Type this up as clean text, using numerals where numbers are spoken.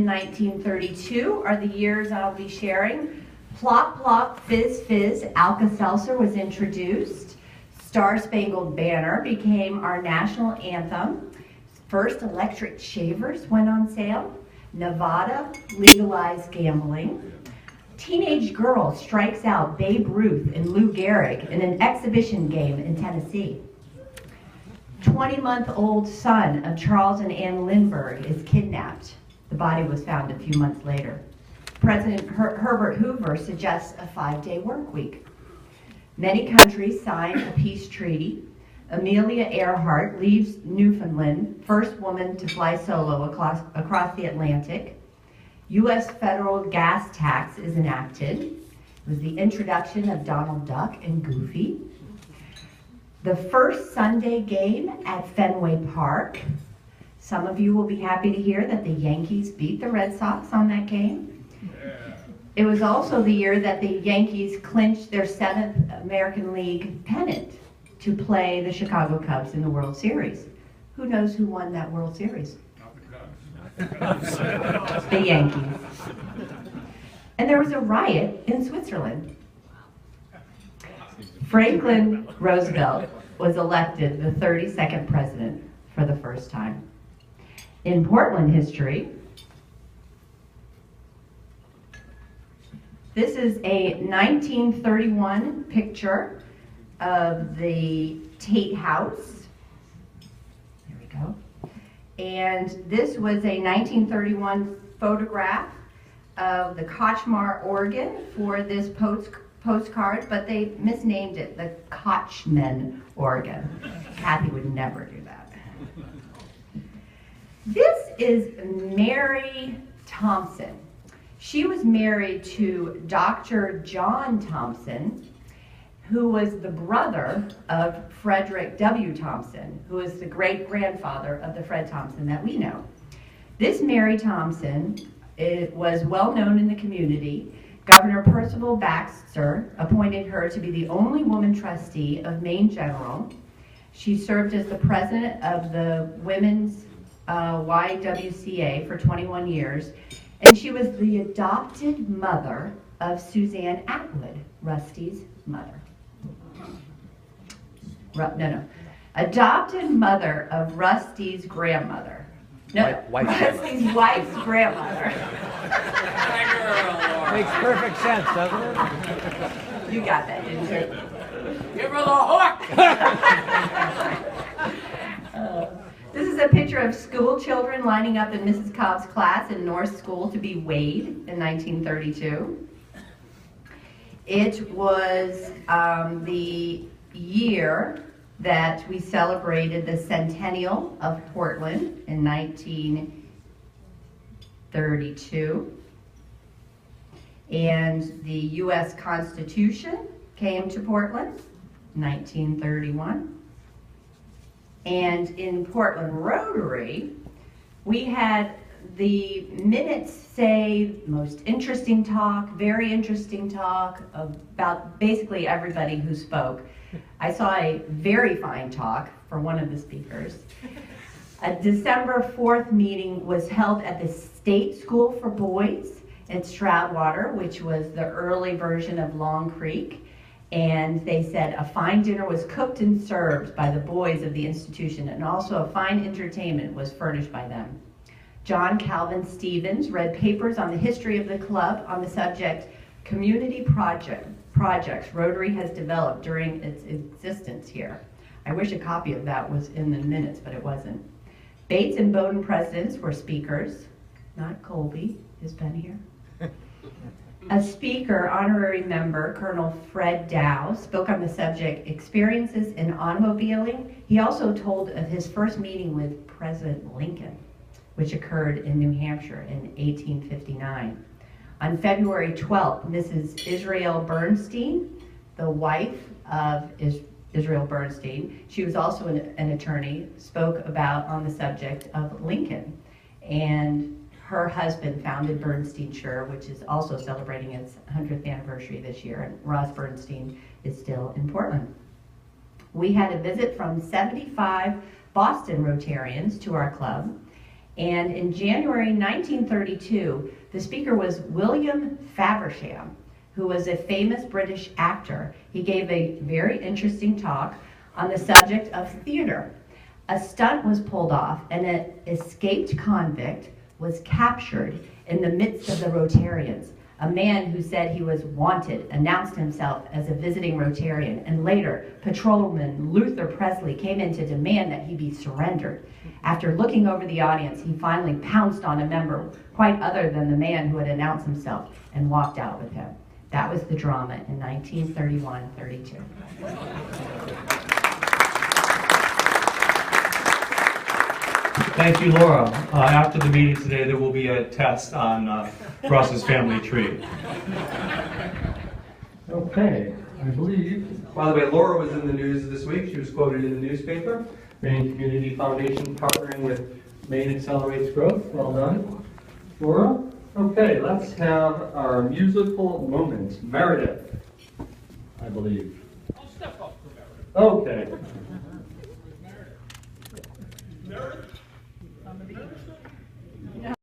in 1932 are the years I'll be sharing. Plop, plop, fizz, fizz, Alka-Seltzer was introduced. Star Spangled Banner became our national anthem. First electric shavers went on sale. Nevada legalized gambling. Teenage girl strikes out Babe Ruth and Lou Gehrig in an exhibition game in Tennessee. 20-month-old son of Charles and Ann Lindbergh is kidnapped. The body was found a few months later. President Herbert Hoover suggests a 5-day work week. Many countries sign a peace treaty. Amelia Earhart leaves Newfoundland, first woman to fly solo across the Atlantic. U.S. federal gas tax is enacted. It was the introduction of Donald Duck and Goofy. The first Sunday game at Fenway Park. Some of you will be happy to hear that the Yankees beat the Red Sox on that game. It was also the year that the Yankees clinched their 7th American League pennant to play the Chicago Cubs in the World Series. Who knows who won that World Series? The Yankees. And there was a riot in Switzerland. Franklin Roosevelt was elected the 32nd president for the first time. In Portland history, this is a 1931 picture of the Tate House. There we go. And this was a 1931 photograph of the Kochmar organ for this postcard, but they misnamed it the Kochman organ. Kathy would never do that. This is Mary Thompson. She was married to Dr. John Thompson, who was the brother of Frederick W. Thompson, who is the great-grandfather of the Fred Thompson that we know. This Mary Thompson was well known in the community. Governor Percival Baxter appointed her to be the only woman trustee of Maine General. She served as the president of the Women's YWCA for 21 years, and she was the adopted mother of Suzanne Atwood, Rusty's mother. Adopted mother of Rusty's grandmother. Rusty's wife's grandmother. Makes perfect sense, doesn't it? You got that, didn't you? Give her the hook! This is a picture of school children lining up in Mrs. Cobb's class in North School to be weighed in 1932. It was the year that we celebrated the Centennial of Portland in 1932. And the U.S. Constitution came to Portland in 1931. And in Portland Rotary, we had the minutes say most interesting talk, very interesting talk about basically everybody who spoke. I saw a very fine talk for one of the speakers. A December 4th meeting was held at the State School for Boys at Stroudwater, which was the early version of Long Creek. And they said a fine dinner was cooked and served by the boys of the institution, and also a fine entertainment was furnished by them. John Calvin Stevens read papers on the history of the club on the subject community projects Rotary has developed during its existence here. I wish a copy of that was in the minutes, but it wasn't. Bates and Bowdoin presidents were speakers, not Colby, has been here. A speaker, honorary member, Colonel Fred Dow, spoke on the subject, experiences in automobiling. He also told of his first meeting with President Lincoln, which occurred in New Hampshire in 1859. On February 12th, Mrs. Israel Bernstein, the wife of Israel Bernstein, she was also an attorney, spoke about on the subject of Lincoln. And her husband founded Bernstein Sure, which is also celebrating its 100th anniversary this year, and Ross Bernstein is still in Portland. We had a visit from 75 Boston Rotarians to our club, And in January 1932, the speaker was William Faversham, who was a famous British actor. He gave a very interesting talk on the subject of theater. A stunt was pulled off, and an escaped convict was captured in the midst of the Rotarians. A man who said he was wanted announced himself as a visiting Rotarian, and later patrolman Luther Presley came in to demand that he be surrendered. After looking over the audience, he finally pounced on a member quite other than the man who had announced himself and walked out with him. That was the drama in 1931-32. Thank you, Laura. After the meeting today, there will be a test on Russ's family tree. Okay, I believe. By the way, Laura was in the news this week. She was quoted in the newspaper. Maine Community Foundation partnering with Maine Accelerates Growth. Well done, Laura. Okay, let's have our musical moment. Meredith, I believe. I'll step up for Meredith. Okay.